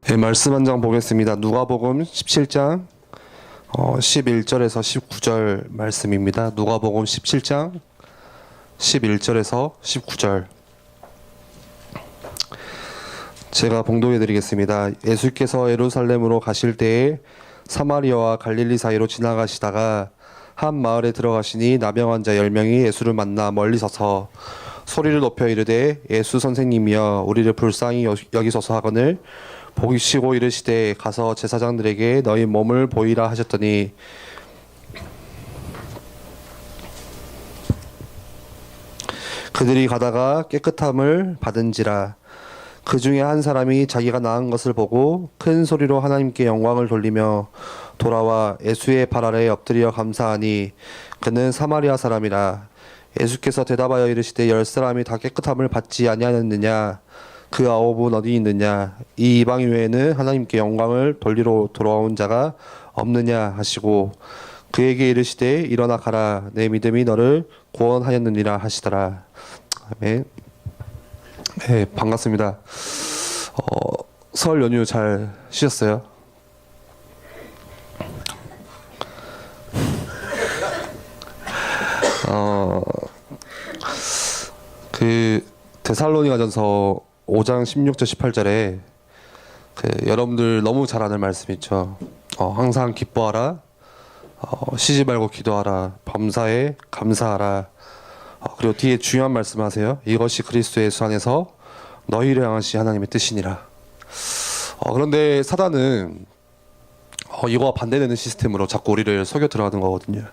네, 말씀 한 장 보겠습니다. 누가복음 17장 11절에서 19절 말씀입니다. 누가복음 17장 11절에서 19절. 제가 봉독해 드리겠습니다. 예수께서 예루살렘으로 가실 때에 사마리아와 갈릴리 사이로 지나가시다가 한 마을에 들어가시니 나병 환자 10명이 예수를 만나 멀리 서서 소리를 높여 이르되 예수 선생님이여 우리를 불쌍히 여기소서 하거늘 보시고 이르시되 가서 제사장들에게 너희 몸을 보이라 하셨더니 그들이 가다가 깨끗함을 받은지라. 그 중에 한 사람이 자기가 나은 것을 보고 큰 소리로 하나님께 영광을 돌리며 돌아와 예수의 발 아래에 엎드려 감사하니 그는 사마리아 사람이라. 예수께서 대답하여 이르시되 10사람이 다 깨끗함을 받지 아니하였느냐? 그 9은 어디 있느냐? 이 이방인 외에는 하나님께 영광을 돌리러 돌아온 자가 없느냐 하시고 그에게 이르시되 일어나 가라 내 믿음이 너를 구원하였느니라 하시더라. 아멘. 네, 반갑습니다. 설 연휴 잘 쉬셨어요? 그 데살로니가전서 5장 16절 18절에 여러분들 너무 잘 아는 말씀 있죠. 항상 기뻐하라, 쉬지 말고 기도하라, 범사에 감사하라. 그리고 뒤에 중요한 말씀하세요. 이것이 그리스도 예수 안에서 너희를 향하신 하나님의 뜻이니라. 그런데 사단은 이거와 반대되는 시스템으로 자꾸 우리를 속여 들어가는 거거든요.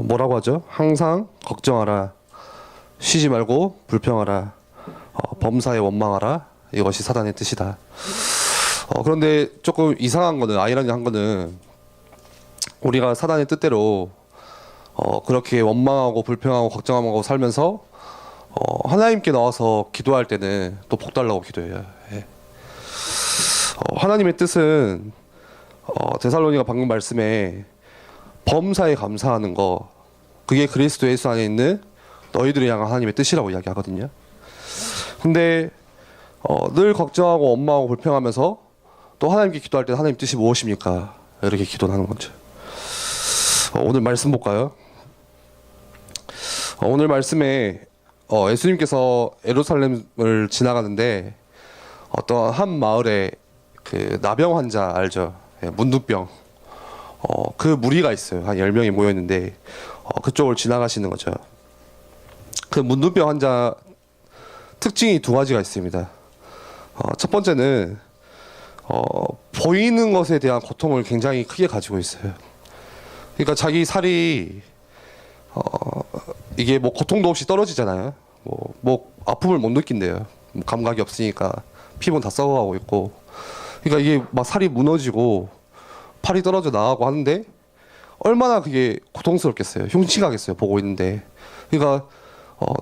뭐라고 하죠? 항상 걱정하라, 쉬지 말고 불평하라, 범사에 원망하라. 이것이 사단의 뜻이다. 그런데 조금 이상한 거는, 아이러니한 거는 우리가 사단의 뜻대로 그렇게 원망하고 불평하고 걱정하고 살면서 하나님께 나와서 기도할 때는 또 복 달라고 기도해요. 예. 하나님의 뜻은 데살로니가 방금 말씀에 범사에 감사하는 거, 그게 그리스도 예수 안에 있는 너희들을 향한 하나님의 뜻이라고 이야기하거든요. 근데 늘 걱정하고 원망하고 불평하면서 또 하나님께 기도할 때 하나님 뜻이 무엇입니까? 이렇게 기도를 하는 거죠. 오늘 말씀 볼까요? 오늘 말씀에 예수님께서 예루살렘을 지나가는데 어떤 한 마을에 그 나병 환자 알죠? 예, 문둥병. 그 무리가 있어요. 한 10명이 모여있는데 그쪽을 지나가시는 거죠. 그 문둥병 환자 특징이 두 가지가 있습니다. 첫 번째는 보이는 것에 대한 고통을 굉장히 크게 가지고 있어요. 그러니까 자기 살이 이게 뭐 고통도 없이 떨어지잖아요. 뭐 아픔을 못 느낀대요. 감각이 없으니까 피부는 다 썩어가고 있고. 그러니까 이게 막 살이 무너지고 팔이 떨어져 나가고 하는데 얼마나 그게 고통스럽겠어요. 흉측하겠어요. 보고 있는데. 그러니까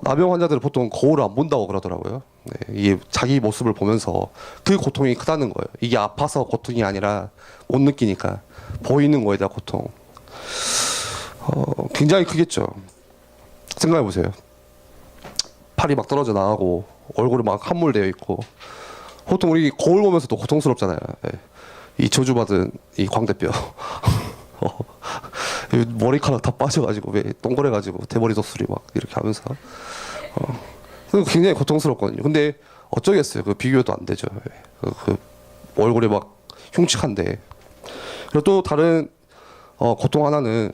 나병 환자들은 보통 거울을 안 본다고 그러더라고요. 네, 이게 자기 모습을 보면서 그 고통이 크다는 거예요. 이게 아파서 고통이 아니라 못 느끼니까 보이는 거에 대한 고통. 굉장히 크겠죠. 생각해 보세요. 팔이 막 떨어져 나가고 얼굴이 막 함몰되어 있고. 보통 우리 거울 보면서도 고통스럽잖아요. 네. 이 저주받은 이 광대뼈. 머리카락 다 빠져가지고 왜 동그래가지고 대머리 독수리 막 이렇게 하면서 굉장히 고통스럽거든요. 근데 어쩌겠어요. 그 비교도 안 되죠. 그 얼굴이 막 흉측한데. 그리고 또 다른 고통 하나는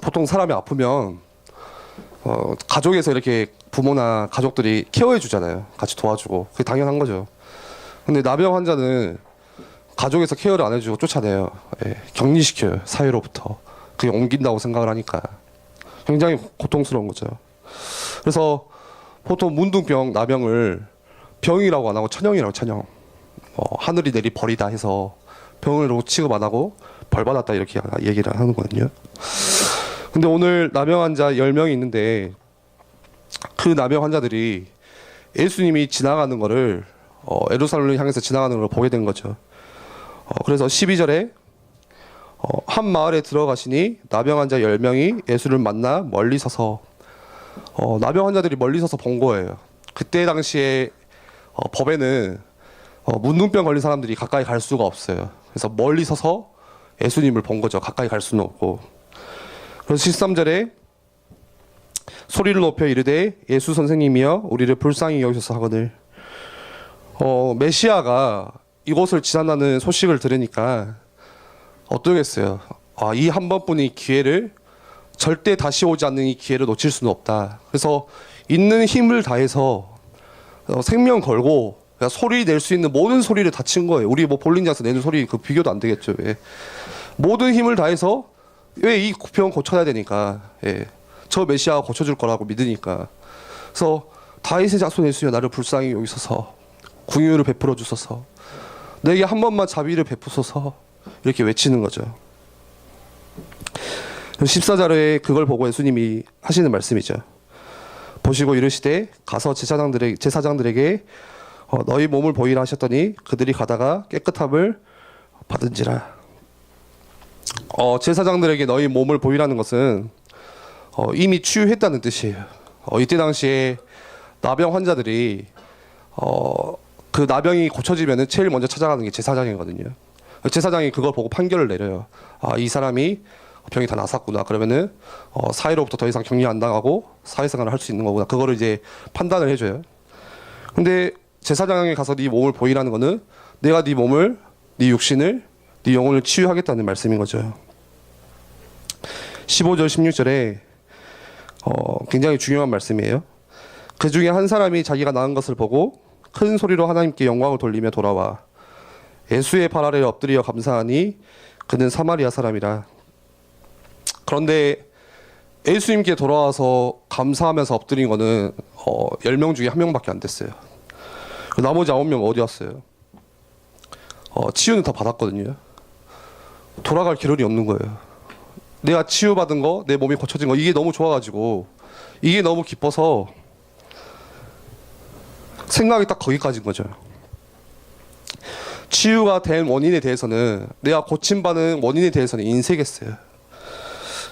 보통 사람이 아프면 가족에서 이렇게 부모나 가족들이 케어해 주잖아요. 같이 도와주고. 그게 당연한 거죠. 근데 나병 환자는 가족에서 케어를 안 해주고 쫓아내요. 예, 격리시켜요. 사회로부터. 그게 옮긴다고 생각을 하니까 굉장히 고통스러운 거죠. 그래서 보통 문둥병, 나병을 병이라고 안 하고 천형이라고, 천형. 하늘이 내리 벌이다 해서 병으로 취급 안 하고 벌 받았다 이렇게 얘기를 하는 거거든요. 근데 오늘 나병 환자 10명이 있는데 그 나병 환자들이 예수님이 지나가는 거를 예루살렘을 향해서 지나가는 걸 보게 된 거죠. 그래서 12절에 한 마을에 들어가시니 나병 환자 10명이 예수를 만나 멀리 서서 나병 환자들이 멀리 서서 본 거예요. 그때 당시에 법에는 문둥병 걸린 사람들이 가까이 갈 수가 없어요. 그래서 멀리 서서 예수님을 본 거죠. 가까이 갈 수는 없고. 그래서 13절에 소리를 높여 이르되 예수 선생님이여 우리를 불쌍히 여기소서 하거늘. 메시아가 이곳을 지나가는 소식을 들으니까 어떠겠어요? 이 한 번뿐인 기회를 절대 다시 오지 않는 이 기회를 놓칠 수는 없다. 그래서 있는 힘을 다해서 생명 걸고 소리 낼 수 있는 모든 소리를 다 친 거예요. 우리 뭐 볼링장에서 내는 소리 그 비교도 안 되겠죠. 왜? 모든 힘을 다해서 왜 이 병 고쳐야 되니까. 저 메시아가 고쳐줄 거라고 믿으니까. 그래서 다윗의 자손 예수여 나를 불쌍히 여기소서 긍휼을 베풀어 주소서 내게 한 번만 자비를 베푸소서 이렇게 외치는 거죠. 14절에 그걸 보고 예수님이 하시는 말씀이죠. 보시고 이르시되 가서 제사장들에게 너희 몸을 보이라 하셨더니 그들이 가다가 깨끗함을 받은지라. 제사장들에게 너희 몸을 보이라는 것은 이미 치유했다는 뜻이에요. 이때 당시에 나병 환자들이 그 나병이 고쳐지면은 제일 먼저 찾아가는 게 제사장이거든요. 제사장이 그걸 보고 판결을 내려요. 이 사람이 병이 다 나았구나. 그러면은 사회로부터 더 이상 격리 안 당하고 사회생활을 할 수 있는 거구나. 그거를 이제 판단을 해줘요. 근데 제사장에 가서 네 몸을 보이라는 거는 내가 네 몸을, 네 육신을, 네 영혼을 치유하겠다는 말씀인 거죠. 15절 16절에 굉장히 중요한 말씀이에요. 그 중에 한 사람이 자기가 나은 것을 보고 큰 소리로 하나님께 영광을 돌리며 돌아와 예수의 발 아래에 엎드려 감사하니 그는 사마리아 사람이라. 그런데 예수님께 돌아와서 감사하면서 엎드린 거는 10명 중에 1명밖에 안 됐어요. 나머지 9명 어디 갔어요? 치유는 다 받았거든요. 돌아갈 겨를이 없는 거예요. 내가 치유받은 거, 내 몸이 고쳐진 거 이게 너무 좋아가지고 이게 너무 기뻐서 생각이 딱 거기까지인 거죠. 치유가 된 원인에 대해서는 내가 고침받은 원인에 대해서는 인색했어요.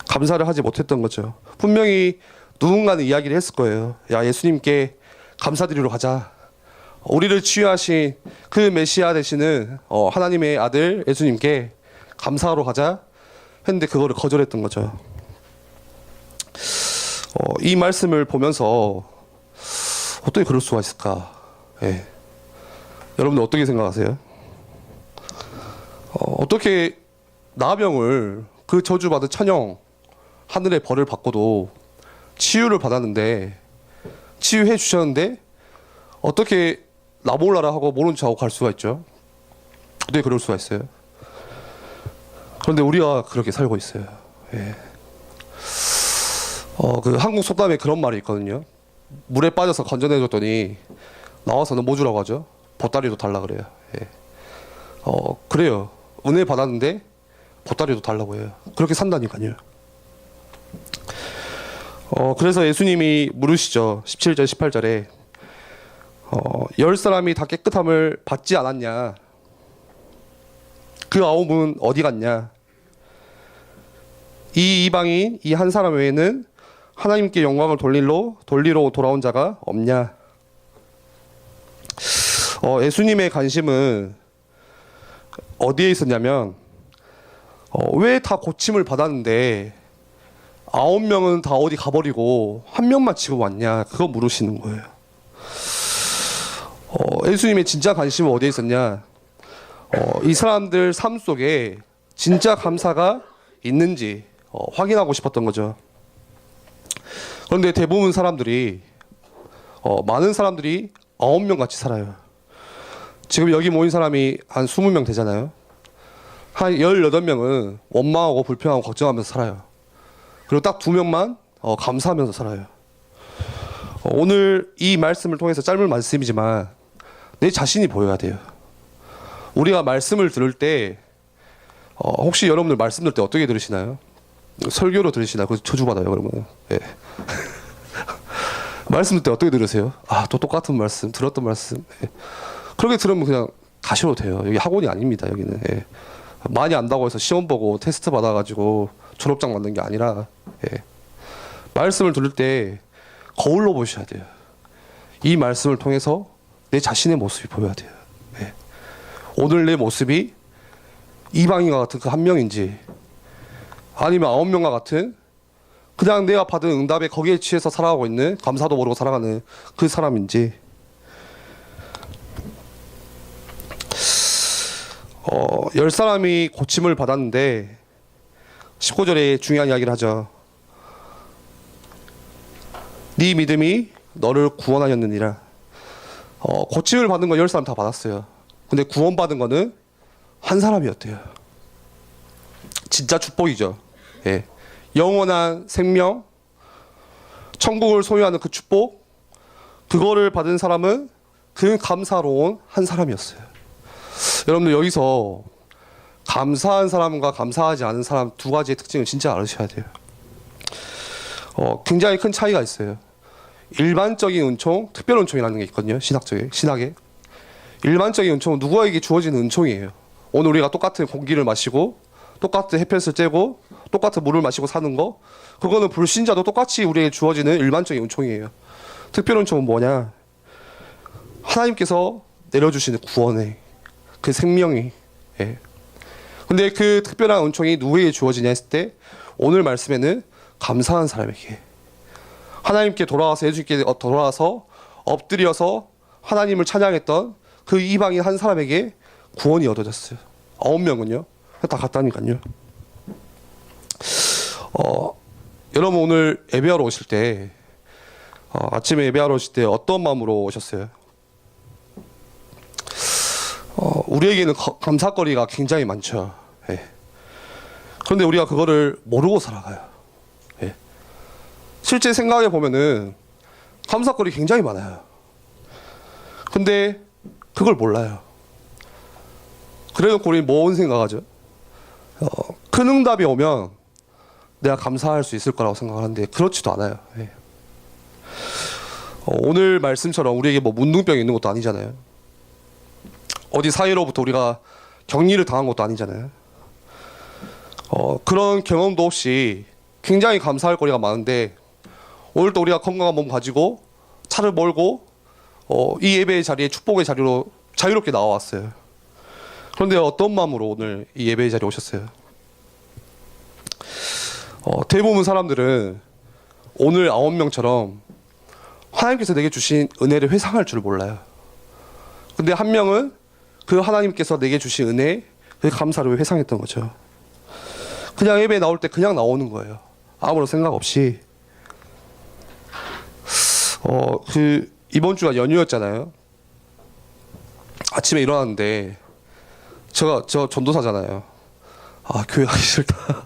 감사를 하지 못했던 거죠. 분명히 누군가는 이야기를 했을 거예요. 야, 예수님께 감사드리러 가자. 우리를 치유하신 그 메시아 되시는 하나님의 아들 예수님께 감사하러 가자 했는데 그거를 거절했던 거죠. 이 말씀을 보면서 어떻게 그럴 수가 있을까? 여러분들 어떻게 생각하세요? 어떻게 나병을 그 저주받은 천영 하늘의 벌을 받고도 치유를 받았는데 치유해 주셨는데 어떻게 나 몰라라 하고 모른 척하고 갈 수가 있죠? 어떻게 그럴 수가 있어요? 그런데 우리가 그렇게 살고 있어요. 그 한국 속담에 그런 말이 있거든요. 물에 빠져서 건져내줬더니 나와서는 뭐 주라고 하죠? 보따리도 달라 그래요. 그래요. 은혜 받았는데 보따리도 달라고 해요. 그렇게 산다니까요. 그래서 예수님이 물으시죠. 17절 18절에 10사람이 다 깨끗함을 받지 않았냐? 그 9은 어디 갔냐? 이 이방인 이 한 사람 외에는 하나님께 영광을 돌리러 돌아온 자가 없냐? 예수님의 관심은 어디에 있었냐면 왜 다 고침을 받았는데 9명은 다 어디 가버리고 1명만 지금 왔냐? 그거 물으시는 거예요. 예수님의 진짜 관심은 어디에 있었냐? 이 사람들 삶 속에 진짜 감사가 있는지 확인하고 싶었던 거죠. 그런데 대부분 사람들이 많은 사람들이 9명 같이 살아요. 지금 여기 모인 사람이 한 20명 되잖아요. 한 18명은 원망하고 불평하고 걱정하면서 살아요. 그리고 딱 2명만 감사하면서 살아요. 오늘 이 말씀을 통해서 짧은 말씀이지만 내 자신이 보여야 돼요. 우리가 말씀을 들을 때 혹시 여러분들 말씀 들을 때 어떻게 들으시나요? 설교로 들으시나요? 그래서 저주받아요 그러면. 말씀 들을 때 어떻게 들으세요? 또 똑같은 말씀 들었던 말씀. 그렇게 들으면 그냥 가셔도 돼요. 여기 학원이 아닙니다. 여기는. 많이 안다고 해서 시험 보고 테스트 받아가지고 졸업장 받는 게 아니라 말씀을 들을 때 거울로 보셔야 돼요. 이 말씀을 통해서 내 자신의 모습이 보여야 돼요. 오늘 내 모습이 이방인과 같은 그 한 명인지, 아니면 9명과 같은 그냥 내가 받은 응답에 거기에 취해서 살아가고 있는, 감사도 모르고 살아가는 그 사람인지. 10사람이 고침을 받았는데 19절에 중요한 이야기를 하죠. 네 믿음이 너를 구원하였느니라. 고침을 받은 건 10사람 다 받았어요. 근데 구원받은 거는 한 사람이었대요. 진짜 축복이죠. 예. 영원한 생명, 천국을 소유하는 그 축복, 그거를 받은 사람은 그 감사로운 한 사람이었어요. 여러분들 여기서 감사한 사람과 감사하지 않은 사람 두 가지의 특징을 진짜 알으셔야 돼요. 굉장히 큰 차이가 있어요. 일반적인 은총, 특별 은총이라는 게 있거든요. 신학에. 일반적인 은총은 누구에게 주어지는 은총이에요. 오늘 우리가 똑같은 공기를 마시고, 똑같은 햇볕을 쬐고, 똑같은 물을 마시고 사는 거, 그거는 불신자도 똑같이 우리에게 주어지는 일반적인 은총이에요. 특별 은총은 뭐냐? 하나님께서 내려주시는 구원의 그 생명이. 예. 근데 그 특별한 은총이 누구에게 주어지냐 했을 때, 오늘 말씀에는 감사한 사람에게, 하나님께 돌아와서 엎드려서 하나님을 찬양했던 그 이방인 한 사람에게 구원이 얻어졌어요. 9명은요 다 갔다니까요. 여러분 오늘 예배하러 오실 때, 아침에 예배하러 오실 때 어떤 마음으로 오셨어요? 우리에게는 감사거리가 굉장히 많죠. 예. 그런데 우리가 그거를 모르고 살아가요. 예. 실제 생각해 보면은 감사거리 굉장히 많아요. 근데 그걸 몰라요. 그래놓고 우리 뭔 생각하죠? 큰 응답이 오면 내가 감사할 수 있을 거라고 생각하는데 그렇지도 않아요. 예. 오늘 말씀처럼 우리에게 뭐 문둥병이 있는 것도 아니잖아요. 어디 사회로부터 우리가 격리를 당한 것도 아니잖아요. 그런 경험도 없이 굉장히 감사할 거리가 많은데, 오늘도 우리가 건강한 몸 가지고 차를 몰고 이 예배의 자리에, 축복의 자리로 자유롭게 나와왔어요. 그런데 어떤 마음으로 오늘 이 예배의 자리에 오셨어요? 대부분 사람들은 오늘 9명처럼 하나님께서 내게 주신 은혜를 회상할 줄 몰라요. 근데 한 명은 그 하나님께서 내게 주신 은혜, 그 감사를 회상했던 거죠. 그냥 예배에 나올 때 그냥 나오는 거예요. 아무런 생각 없이. 이번 주가 연휴였잖아요. 아침에 일어났는데, 저 전도사잖아요. 교회 가기 싫다.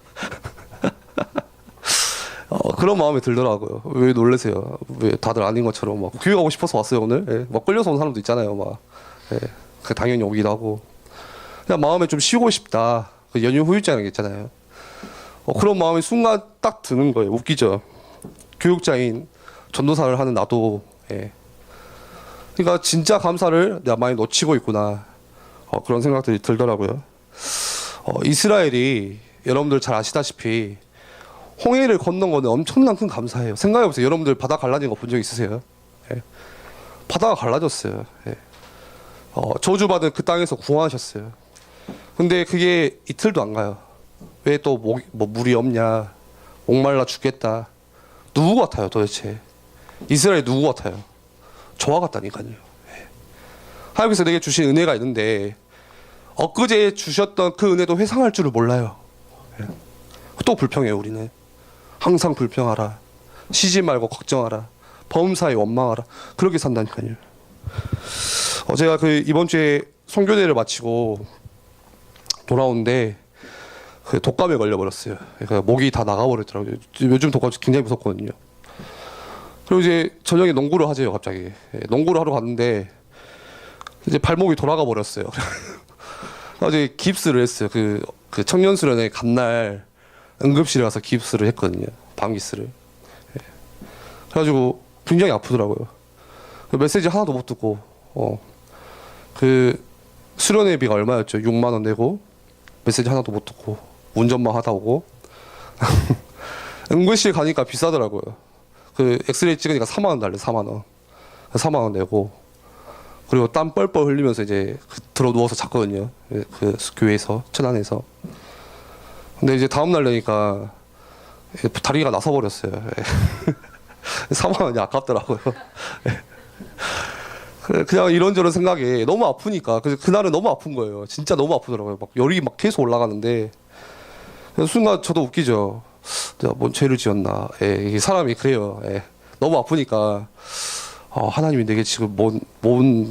그런 마음이 들더라고요. 왜 놀라세요? 왜 다들 아닌 것처럼 막 교회 가고 싶어서 왔어요 오늘? 예. 막 끌려서 온 사람도 있잖아요. 막. 예. 당연히 오기도 하고. 그냥 마음에 좀 쉬고 싶다. 그 연휴 후유증이라는 게 있잖아요. 그런 마음이 순간 딱 드는 거예요. 웃기죠? 교육자인 전도사를 하는 나도. 예. 그러니까 진짜 감사를 내가 많이 놓치고 있구나. 그런 생각들이 들더라고요. 이스라엘이 여러분들 잘 아시다시피 홍해를 건넌 거는 엄청난 큰 감사예요. 생각해보세요. 여러분들 바다 갈라진 거 본 적 있으세요? 예. 바다가 갈라졌어요. 예. 저주받은 그 땅에서 구원하셨어요. 근데 그게 이틀도 안 가요. 왜 또 물이 없냐, 목말라 죽겠다. 누구 같아요 도대체? 이스라엘 누구 같아요? 저와 같다니까요. 예. 하나님께서 내게 주신 은혜가 있는데 엊그제 주셨던 그 은혜도 회상할 줄을 몰라요. 예. 또 불평해요. 우리는 항상 불평하라, 쉬지 말고 걱정하라, 범사에 원망하라, 그렇게 산다니까요. 제가 이번 주에 선교대를 마치고 돌아오는데 독감에 걸려버렸어요. 그러니까 목이 다 나가버렸더라고요. 요즘 독감 굉장히 무섭거든요. 그리고 이제 저녁에 농구를 하재요. 갑자기 농구를 하러 갔는데 이제 발목이 돌아가 버렸어요. 어제 깁스를 했어요. 그 청년수련회 간날 응급실에 가서 깁스를 했거든요. 밤깁스를. 그래가지고 굉장히 아프더라고요. 메시지 하나도 못 듣고 그 수련회비가 얼마였죠? 6만 원 내고 메시지 하나도 못 듣고 운전만 하다 오고. 응급실 가니까 비싸더라고요. 그 엑스레이 찍으니까 4만 원 달래. 4만 원. 4만 원 내고 그리고 땀 뻘뻘 흘리면서 이제 들어 누워서 잤거든요. 그 교회에서 천안에서. 근데 이제 다음 날 되니까 다리가 나서 버렸어요. 4만 원이 아깝더라고요. 그냥 이런저런 생각에 너무 아프니까 그날은 너무 아픈 거예요. 진짜 너무 아프더라고요. 막 열이 막 계속 올라가는데 순간 저도 웃기죠. 내가 뭔 죄를 지었나. 이게 사람이 그래요. 너무 아프니까 하나님이 내게 지금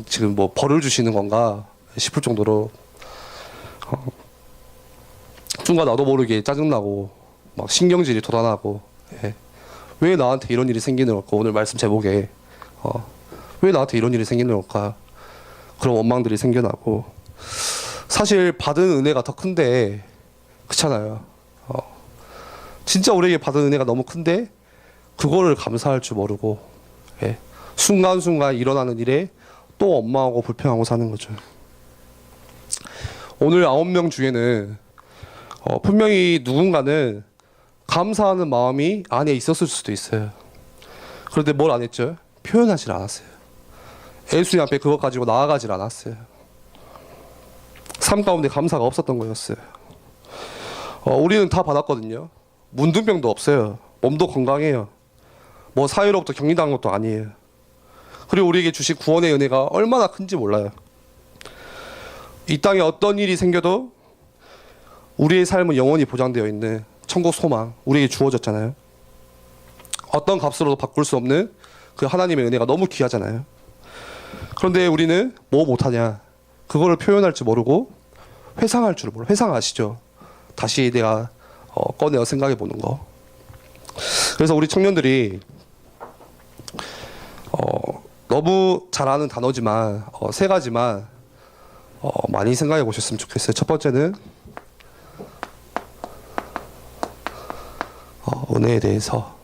지금 뭐 벌을 주시는 건가 싶을 정도로 순간 나도 모르게 짜증나고 막 신경질이 돋아나고 왜 나한테 이런 일이 생기는 걸까. 오늘 말씀 제목에 왜 나한테 이런 일이 생기는 걸까. 그런 원망들이 생겨나고 사실 받은 은혜가 더 큰데 그렇잖아요. 진짜 우리에게 받은 은혜가 너무 큰데 그거를 감사할 줄 모르고 순간순간 일어나는 일에 또 원망하고 불평하고 사는 거죠. 오늘 9명 중에는 분명히 누군가는 감사하는 마음이 안에 있었을 수도 있어요. 그런데 뭘 안 했죠? 표현하지 않았어요. 예수님 앞에 그것 가지고 나아가질 않았어요. 삶 가운데 감사가 없었던 거였어요. 우리는 다 받았거든요. 문둥병도 없어요. 몸도 건강해요. 뭐 사회로부터 격리당한 것도 아니에요. 그리고 우리에게 주신 구원의 은혜가 얼마나 큰지 몰라요. 이 땅에 어떤 일이 생겨도 우리의 삶은 영원히 보장되어 있는 천국 소망 우리에게 주어졌잖아요. 어떤 값으로도 바꿀 수 없는 그 하나님의 은혜가 너무 귀하잖아요. 그런데 우리는 뭐 못하냐. 그거를 표현할 줄 모르고 회상할 줄 몰라. 회상 아시죠? 다시 내가 꺼내어 생각해 보는 거. 그래서 우리 청년들이 너무 잘 아는 단어지만 세 가지만 많이 생각해 보셨으면 좋겠어요. 첫 번째는 은혜에 대해서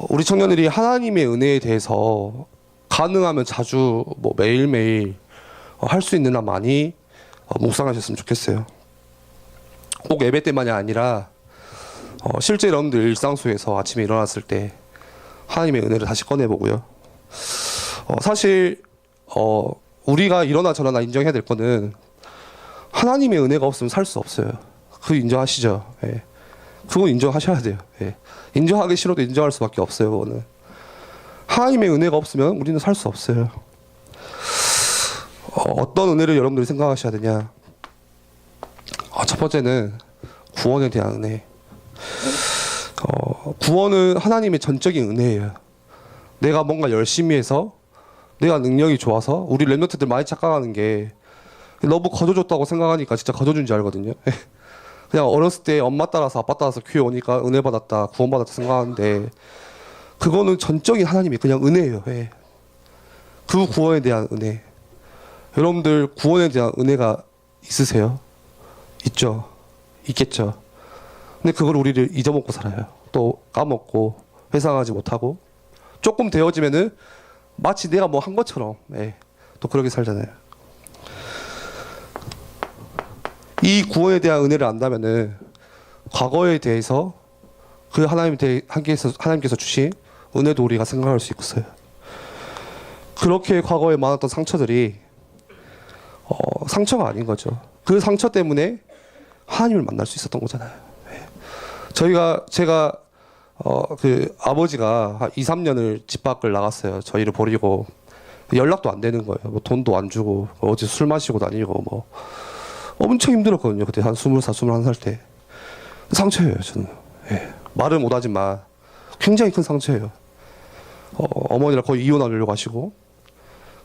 우리 청년들이 하나님의 은혜에 대해서 가능하면 자주 뭐 매일매일 할 수 있는 한 많이 묵상하셨으면 좋겠어요. 꼭 예배 때만이 아니라 실제 여러분들 일상 속에서 아침에 일어났을 때 하나님의 은혜를 다시 꺼내보고요. 사실 우리가 이러나 저러나 인정해야 될 거는 하나님의 은혜가 없으면 살 수 없어요. 그거 인정하시죠? 그건 인정하셔야 돼요. 인정하기 싫어도 인정할 수밖에 없어요. 그거는 하나님의 은혜가 없으면 우리는 살 수 없어요. 어떤 은혜를 여러분들이 생각하셔야 되냐. 첫 번째는 구원에 대한 은혜. 구원은 하나님의 전적인 은혜예요. 내가 뭔가 열심히 해서 내가 능력이 좋아서 우리 랩런트들 많이 착각하는 게 너무 거저줬다고 생각하니까 진짜 거저준 줄 알거든요. 그냥 어렸을 때 엄마 따라서 아빠 따라서 교회 오니까 은혜 받았다 구원 받았다 생각하는데 그거는 전적인 하나님의 그냥 은혜예요. 그 구원에 대한 은혜. 여러분들 구원에 대한 은혜가 있으세요? 있죠. 있겠죠. 근데 그걸 우리를 잊어먹고 살아요. 또 까먹고 회상하지 못하고 조금 되어지면은 마치 내가 뭐 한 것처럼 또 그렇게 살잖아요. 이 구원에 대한 은혜를 안다면은 과거에 대해서 그 하나님께서 주신 은혜도 우리가 생각할 수 있어요. 그렇게 과거에 많았던 상처들이 상처가 아닌 거죠. 그 상처 때문에 하나님을 만날 수 있었던 거잖아요. 제가 그 아버지가 한 2, 3년을 집 밖을 나갔어요. 저희를 버리고 연락도 안 되는 거예요. 뭐 돈도 안 주고 어디 술 마시고 다니고 뭐 엄청 힘들었거든요. 그때 한 20살, 21살 때. 상처예요, 저는. 말은 못하지만 굉장히 큰 상처예요. 어머니랑 거의 이혼하려고 하시고.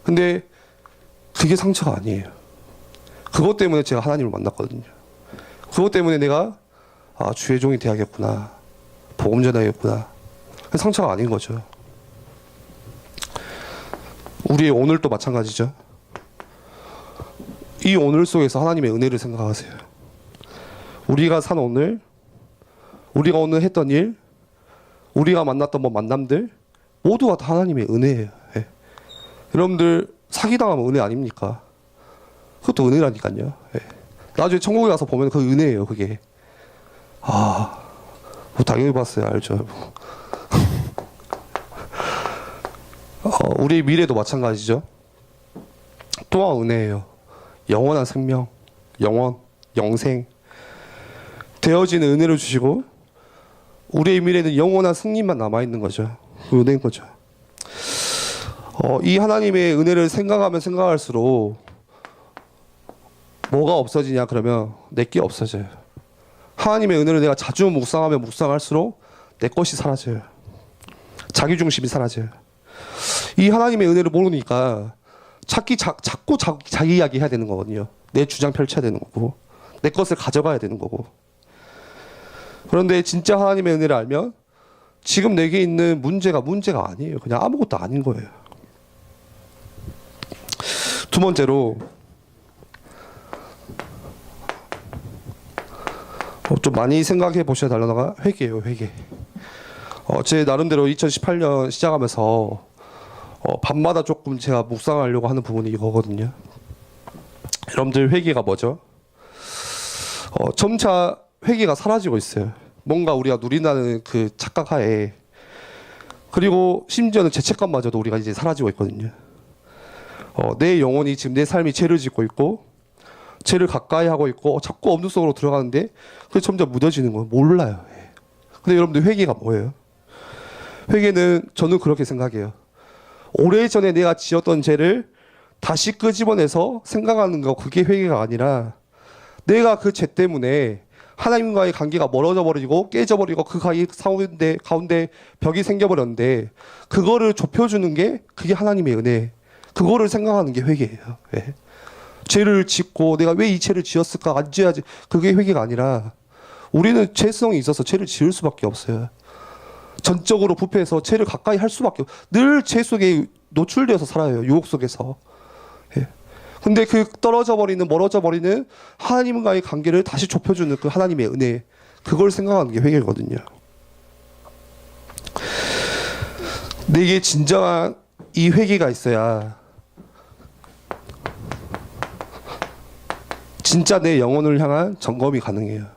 근데 그게 상처가 아니에요. 그것 때문에 제가 하나님을 만났거든요. 그것 때문에 내가 주의 종이 돼야겠구나. 복음 전해야겠구나. 상처가 아닌 거죠. 우리의 오늘도 마찬가지죠. 이 오늘 속에서 하나님의 은혜를 생각하세요. 우리가 산 오늘, 우리가 오늘 했던 일, 우리가 만났던 뭐 만남들 모두가 다 하나님의 은혜예요. 여러분들 사기당하면 은혜 아닙니까? 그것도 은혜라니까요. 나중에 천국에 가서 보면 그 은혜예요. 그게 뭐 당연히 봤어요. 알죠. 우리의 미래도 마찬가지죠. 또한 은혜예요. 영원한 생명, 영원, 영생 되어지는 은혜를 주시고 우리의 미래는 영원한 승리만 남아있는 거죠. 그 은혜인 거죠. 이 하나님의 은혜를 생각하면 생각할수록 뭐가 없어지냐 그러면 내게 없어져요. 하나님의 은혜를 내가 자주 묵상하면 묵상할수록 내 것이 사라져요. 자기중심이 사라져요. 이 하나님의 은혜를 모르니까 자꾸 자기 이야기 해야 되는 거거든요. 내 주장 펼쳐야 되는 거고 내 것을 가져가야 되는 거고. 그런데 진짜 하나님의 은혜를 알면 지금 내게 있는 문제가 아니에요. 그냥 아무것도 아닌 거예요. 두 번째로 좀 많이 생각해 보셔야 달라가 회개예요. 회개. 제 나름대로 2018년 시작하면서 밤마다 조금 제가 묵상하려고 하는 부분이 이거거든요. 여러분들 회개가 뭐죠? 점차 회개가 사라지고 있어요. 뭔가 우리가 누린다는 그 착각하에, 그리고 심지어는 죄책감마저도 우리가 이제 사라지고 있거든요. 내 영혼이 지금 내 삶이 죄를 짓고 있고 죄를 가까이 하고 있고 자꾸 엄두 속으로 들어가는데 그게 점점 무뎌지는 거예요. 몰라요. 근데 여러분들 회개가 뭐예요? 회개는 저는 그렇게 생각해요. 오래전에 내가 지었던 죄를 다시 끄집어내서 생각하는 거, 그게 회개가 아니라 내가 그 죄 때문에 하나님과의 관계가 멀어져 버리고 깨져버리고 그 가운데 벽이 생겨버렸는데 그거를 좁혀주는 게 그게 하나님의 은혜. 그거를 생각하는 게 회개예요. 왜? 죄를 짓고 내가 왜 이 죄를 지었을까? 안 지어야지. 그게 회개가 아니라 우리는 죄성이 있어서 죄를 지을 수밖에 없어요. 전적으로 부패해서 죄를 가까이 할 수밖에 없어요. 늘 죄 속에 노출되어서 살아요. 유혹 속에서. 예. 근데 그 멀어져 버리는 하나님과의 관계를 다시 좁혀주는 그 하나님의 은혜, 그걸 생각하는 게 회개거든요. 내게 진정한 이 회개가 있어야 진짜 내 영혼을 향한 점검이 가능해요.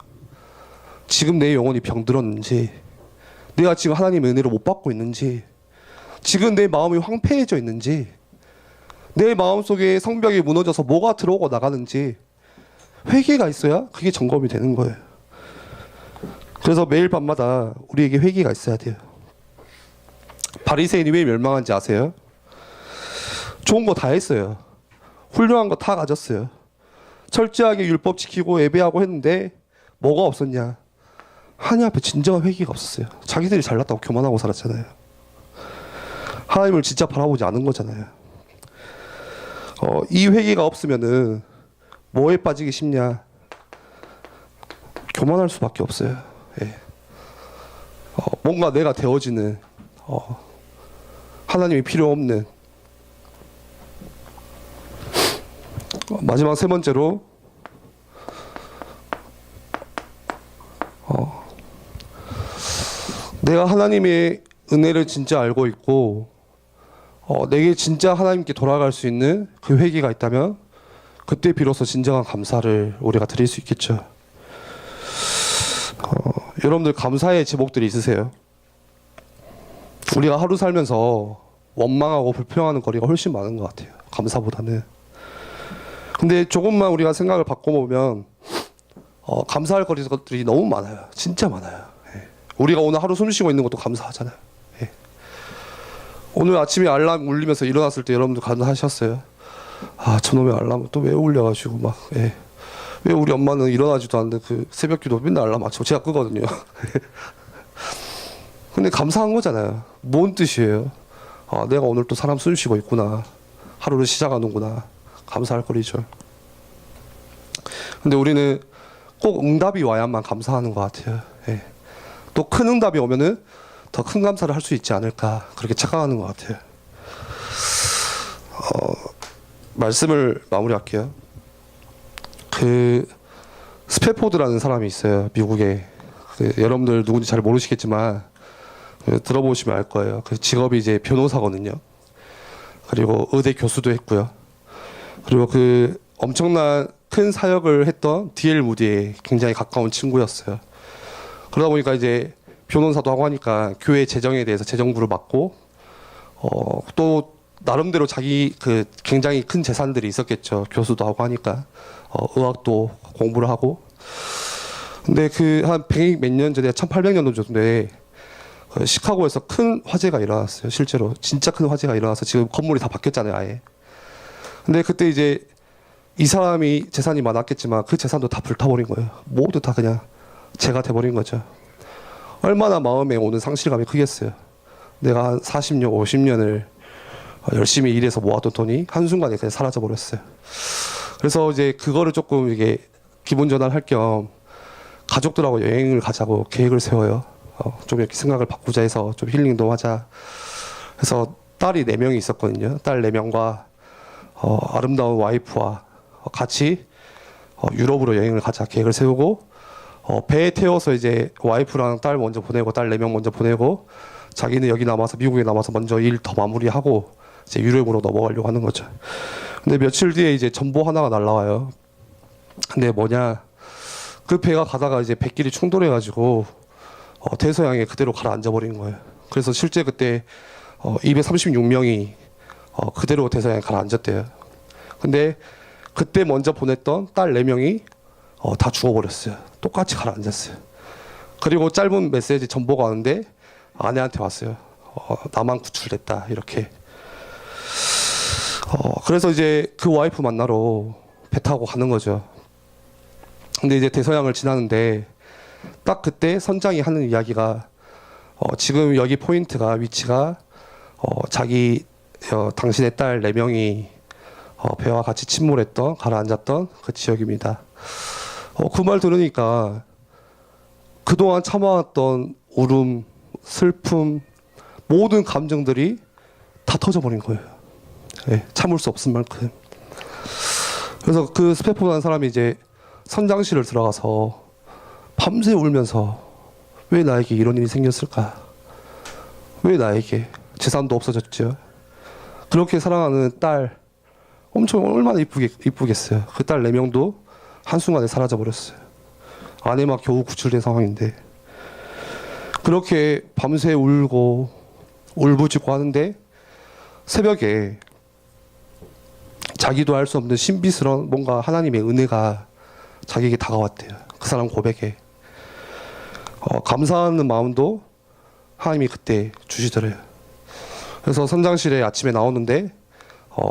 지금 내 영혼이 병들었는지, 내가 지금 하나님의 은혜를 못 받고 있는지, 지금 내 마음이 황폐해져 있는지, 내 마음속에 성벽이 무너져서 뭐가 들어오고 나가는지 회개가 있어야 그게 점검이 되는 거예요. 그래서 매일 밤마다 우리에게 회개가 있어야 돼요. 바리새인이 왜 멸망한지 아세요? 좋은 거 다 했어요. 훌륭한 거 다 가졌어요. 철저하게 율법 지키고 예배하고 했는데 뭐가 없었냐? 하나님 앞에 진정한 회개가 없었어요. 자기들이 잘났다고 교만하고 살았잖아요. 하나님을 진짜 바라보지 않은 거잖아요. 이 회개가 없으면은 뭐에 빠지기 쉽냐? 교만할 수밖에 없어요. 예. 뭔가 내가 되어지는 하나님이 필요 없는. 마지막 세 번째로 내가 하나님의 은혜를 진짜 알고 있고 내게 진짜 하나님께 돌아갈 수 있는 그 회개가 있다면 그때 비로소 진정한 감사를 우리가 드릴 수 있겠죠. 여러분들 감사의 제목들이 있으세요? 우리가 하루 살면서 원망하고 불평하는 거리가 훨씬 많은 것 같아요. 감사보다는. 근데 조금만 우리가 생각을 바꿔보면 감사할 것들이 너무 많아요. 진짜 많아요. 예. 우리가 오늘 하루 숨 쉬고 있는 것도 감사하잖아요. 예. 오늘 아침에 알람 울리면서 일어났을 때 여러분들 감사하셨어요? 아, 저놈의 알람을 또 왜 울려가지고 막. 예. 왜 우리 엄마는 일어나지도 않는데 그 새벽기도 맨날 알람 맞추고 제가 끄거든요. 근데 감사한 거잖아요. 뭔 뜻이에요? 아, 내가 오늘 또 사람 숨 쉬고 있구나. 하루를 시작하는구나. 감사할 거리죠. 근데 우리는 꼭 응답이 와야만 감사하는 것 같아요. 예. 또 큰 응답이 오면은 더 큰 감사를 할 수 있지 않을까, 그렇게 착각하는 것 같아요. 말씀을 마무리할게요. 그 스패포드라는 사람이 있어요. 미국에. 여러분들 누군지 잘 모르시겠지만 들어보시면 알 거예요. 그 직업이 이제 변호사거든요. 그리고 의대 교수도 했고요. 그리고 그 엄청난 큰 사역을 했던 D.L. 무디에 굉장히 가까운 친구였어요. 그러다 보니까 이제 변호사도 하고 하니까 교회 재정에 대해서 재정부를 맡고 또 나름대로 자기 그 굉장히 큰 재산들이 있었겠죠. 교수도 하고 하니까 의학도 공부를 하고. 근데 그 한 100 몇 년 전에 1800년도 정도에 시카고에서 큰 화재가 일어났어요. 실제로 진짜 큰 화재가 일어나서 지금 건물이 다 바뀌었잖아요, 아예. 근데 그때 이제 이 사람이 재산이 많았겠지만 그 재산도 다 불타버린 거예요. 모두 다 그냥 재가 돼버린 거죠. 얼마나 마음에 오는 상실감이 크겠어요. 내가 한 40년, 50년을 열심히 일해서 모았던 돈이 한순간에 그냥 사라져 버렸어요. 그래서 이제 그거를 조금 이게 기분 전환할 겸 가족들하고 여행을 가자고 계획을 세워요. 좀 이렇게 생각을 바꾸자 해서 좀 힐링도 하자. 그래서 딸이 4명이 있었거든요. 딸 4명과 아름다운 와이프와 같이 유럽으로 여행을 가자 계획을 세우고 배에 태워서 이제 와이프랑 딸 먼저 보내고 딸 4명 먼저 보내고 자기는 여기 남아서 미국에 남아서 먼저 일 더 마무리하고 이제 유럽으로 넘어가려고 하는 거죠. 근데 며칠 뒤에 이제 전보 하나가 날라와요. 근데 뭐냐, 그 배가 가다가 이제 백길이 충돌해가지고 대서양에 그대로 가라앉아 버린 거예요. 그래서 실제 그때 236명이 그대로 대서양에 가라앉았대요. 근데 그때 먼저 보냈던 딸 4명이 다 죽어버렸어요. 똑같이 가라앉았어요. 그리고 짧은 메시지 전보가 왔는데 아내한테 왔어요. 나만 구출됐다 이렇게. 그래서 이제 그 와이프 만나러 배 타고 가는 거죠. 근데 이제 대서양을 지나는데 딱 그때 선장이 하는 이야기가 지금 여기 포인트가 위치가 자기 당신의 딸 4명이 배와 같이 침몰했던 가라앉았던 그 지역입니다. 그 말 들으니까 그동안 참아왔던 울음, 슬픔, 모든 감정들이 다 터져버린 거예요. 네, 참을 수 없을 만큼. 그래서 그 스페포라는 사람이 이제 선장실을 들어가서 밤새 울면서 왜 나에게 이런 일이 생겼을까? 왜 나에게? 재산도 없어졌죠. 그렇게 사랑하는 딸 엄청 얼마나 이쁘겠어요. 그 딸 4명도 한순간에 사라져 버렸어요. 아내 막 겨우 구출된 상황인데 그렇게 밤새 울고 울부짖고 하는데 새벽에 자기도 알 수 없는 신비스러운 뭔가 하나님의 은혜가 자기에게 다가왔대요. 그 사람 고백에 감사하는 마음도 하나님이 그때 주시더래요. 그래서 선장실에 아침에 나오는데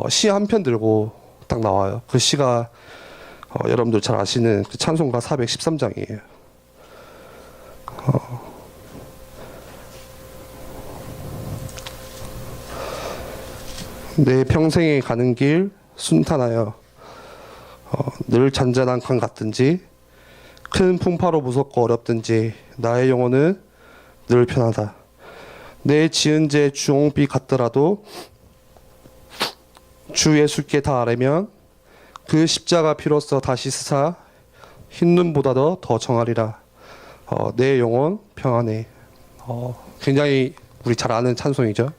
시 한 편 들고 딱 나와요. 그 시가 여러분들 잘 아시는 그 찬송가 413장이에요. 내 평생에 가는 길 순탄하여 늘 잔잔한 강 같든지 큰 풍파로 무섭고 어렵든지 나의 영혼은 늘 편하다. 내 지은 죄 주홍빛 같더라도 주 예수께 다 아뢰면 그 십자가 피로써 다시 스사 흰 눈보다도 더 정하리라. 내 영혼 평안해. 굉장히 우리 잘 아는 찬송이죠.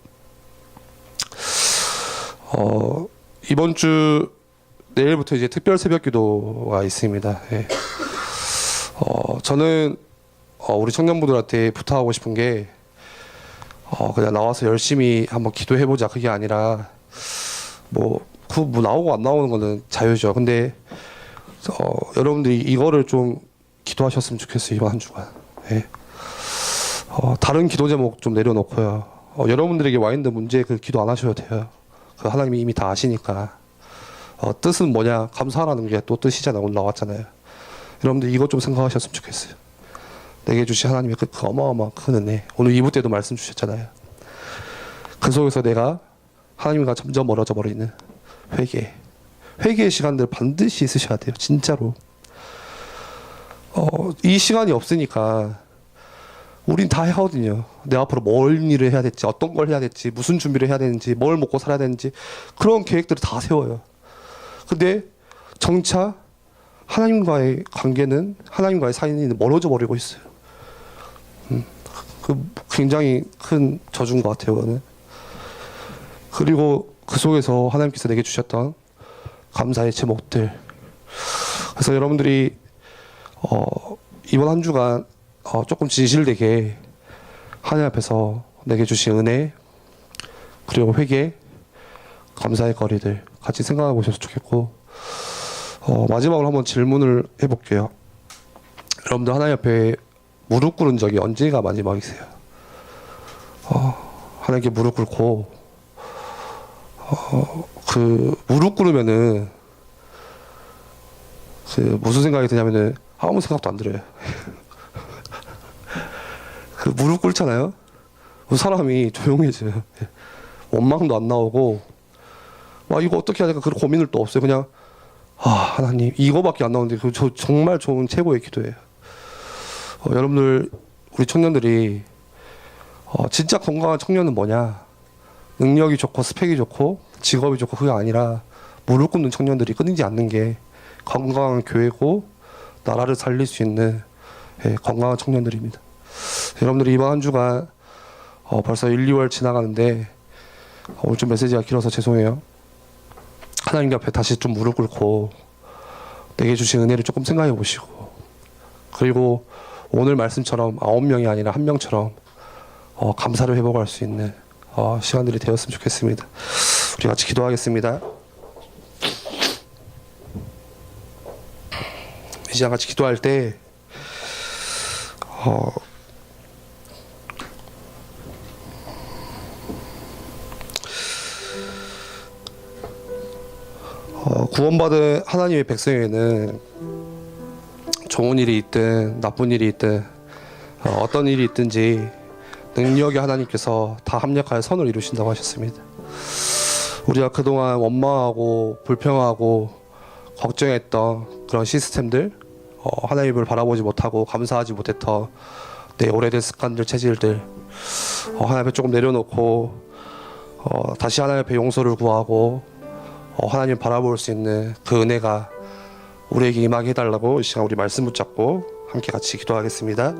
이번 주 내일부터 이제 특별 새벽 기도가 있습니다. 예. 저는 우리 청년분들한테 부탁하고 싶은 게 그냥 나와서 열심히 한번 기도해보자 그게 아니라 뭐 나오고 안 나오는 거는 자유죠. 근데 여러분들이 이거를 좀 기도하셨으면 좋겠어요. 이번 한 주간. 예. 다른 기도 제목 좀 내려놓고요. 여러분들에게 와 있는 문제 그 기도 안 하셔도 돼요. 그 하나님이 이미 다 아시니까. 뜻은 뭐냐? 감사하라는 게 또 뜻이잖아요. 오늘 나왔잖아요. 여러분들 이것 좀 생각하셨으면 좋겠어요. 내게 주신 하나님의 그 어마어마한 큰 은혜. 오늘 2부 때도 말씀 주셨잖아요. 그 속에서 내가 하나님과 점점 멀어져 버리는 회개의 시간들 반드시 있으셔야 돼요. 진짜로. 이 시간이 없으니까 우린 다 하거든요. 내 앞으로 뭘 일을 해야 될지, 어떤 걸 해야 될지, 무슨 준비를 해야 되는지, 뭘 먹고 살아야 되는지 그런 계획들을 다 세워요. 근데 정차 하나님과의 관계는 하나님과의 사이는 멀어져 버리고 있어요. 그 굉장히 큰 저주인 것 같아요. 그거는. 그리고 그 속에서 하나님께서 내게 주셨던 감사의 제목들. 그래서 여러분들이 이번 한 주간 조금 진실되게 하나님 앞에서 내게 주신 은혜, 그리고 회개, 감사의 거리들 같이 생각해 보셔서 좋겠고, 마지막으로 한번 질문을 해볼게요. 여러분들 하나님 앞에 무릎 꿇은 적이 언제가 마지막이세요? 하나님께 무릎 꿇고 그 무릎 꿇으면은 그 무슨 생각이 드냐면은 아무 생각도 안 들어요. 그 무릎 꿇잖아요. 그 사람이 조용해져요. 원망도 안 나오고 막 이거 어떻게 해야 될까 그런 고민을 또 없어요. 그냥 하나님 이거밖에 안 나오는데 그 정말 좋은 최고의 기도예요. 여러분들 우리 청년들이 진짜 건강한 청년은 뭐냐? 능력이 좋고 스펙이 좋고 직업이 좋고 그게 아니라 무릎 꿇는 청년들이 끊이지 않는 게 건강한 교회고 나라를 살릴 수 있는 건강한 청년들입니다. 여러분들이 이번 한 주간 벌써 1, 2월 지나가는데 오늘 좀 메시지가 길어서 죄송해요. 하나님 앞에 다시 좀 무릎 꿇고 내게 주신 은혜를 조금 생각해 보시고, 그리고 오늘 말씀처럼 9명이 아니라 1명처럼 감사를 회복할 수 있는 시간들이 되었으면 좋겠습니다. 우리 같이 기도하겠습니다. 이 시간 같이 기도할 때 구원받은 하나님의 백성에게는 좋은 일이 있든 나쁜 일이 있든 어떤 일이 있든지 능력의 하나님께서 다 합력하여 선을 이루신다고 하셨습니다. 우리가 그동안 원망하고 불평하고 걱정했던 그런 시스템들, 하나님을 바라보지 못하고 감사하지 못했던 내 오래된 습관들, 체질들 하나님 앞에 조금 내려놓고 다시 하나님 앞에 용서를 구하고 하나님 바라볼 수 있는 그 은혜가 우리에게 임하게 해달라고 이 시간 우리 말씀 붙잡고 함께 같이 기도하겠습니다.